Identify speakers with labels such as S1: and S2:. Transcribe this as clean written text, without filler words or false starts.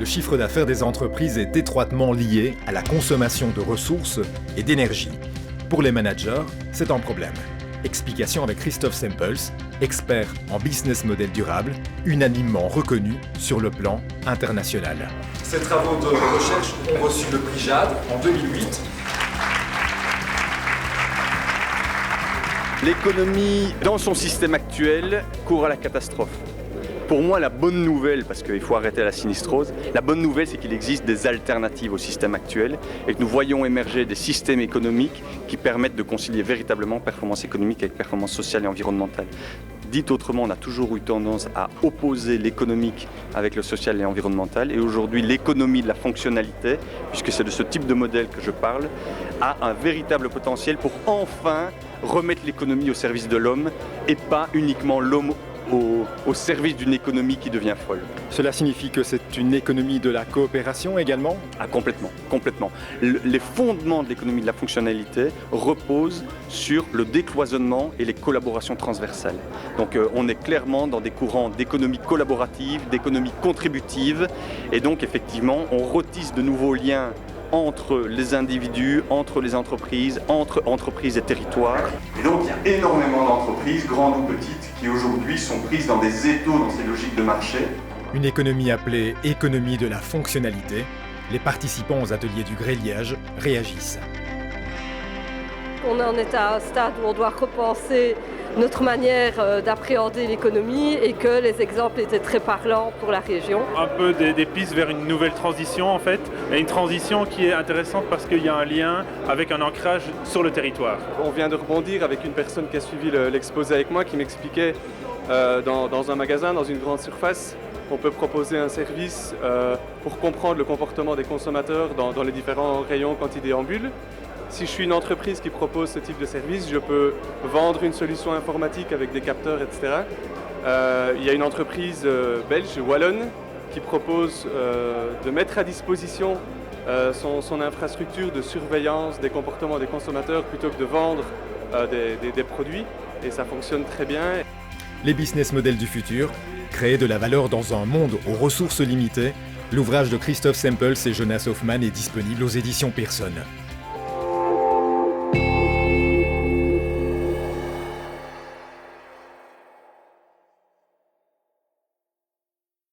S1: chiffre d'affaires des entreprises est étroitement lié à la consommation de ressources et d'énergie. Pour les managers, c'est un problème. Explication avec Christophe Sempels, expert en business model durable, unanimement reconnu sur le plan international.
S2: Ces travaux de recherche ont reçu le prix Jade en 2008.
S3: L'économie, dans son système actuel, court à la catastrophe. Pour moi, la bonne nouvelle, parce qu'il faut arrêter la sinistrose, la bonne nouvelle, c'est qu'il existe des alternatives au système actuel et que nous voyons émerger des systèmes économiques qui permettent de concilier véritablement performance économique avec performance sociale et environnementale. Dit autrement, on a toujours eu tendance à opposer l'économique avec le social et environnemental. Et aujourd'hui, l'économie de la fonctionnalité, puisque c'est de ce type de modèle que je parle, a un véritable potentiel pour enfin remettre l'économie au service de l'homme et pas uniquement l'homme au service d'une économie qui devient folle.
S1: Cela signifie que c'est une économie de la coopération également ?
S3: Ah, complètement, complètement. Les fondements de l'économie de la fonctionnalité reposent sur le décloisonnement et les collaborations transversales. Donc on est clairement dans des courants d'économie collaborative, d'économie contributive, et donc effectivement on retisse de nouveaux liens entre les individus, entre les entreprises, entre entreprises et territoires. Et donc il y a énormément d'entreprises, grandes ou petites, qui aujourd'hui sont prises dans des étaux dans ces logiques de marché.
S1: Une économie appelée économie de la fonctionnalité. Les participants aux ateliers du Gré-Liège réagissent.
S4: On en est à un stade où on doit repenser notre manière d'appréhender l'économie et que les exemples étaient très parlants pour la région.
S5: Un peu des pistes vers une nouvelle transition en fait, et une transition qui est intéressante parce qu'il y a un lien avec un ancrage sur le territoire.
S6: On vient de rebondir avec une personne qui a suivi l'exposé avec moi qui m'expliquait dans un magasin, dans une grande surface, on peut proposer un service pour comprendre le comportement des consommateurs dans les différents rayons quand ils déambulent. Si je suis une entreprise qui propose ce type de service, je peux vendre une solution informatique avec des capteurs, etc. Il y a une entreprise belge, wallonne, qui propose de mettre à disposition son infrastructure de surveillance des comportements des consommateurs plutôt que de vendre des produits. Et ça fonctionne très bien.
S1: Les business models du futur, créer de la valeur dans un monde aux ressources limitées. L'ouvrage de Christophe Sempels et Jonas Hoffmann est disponible aux éditions Pearson.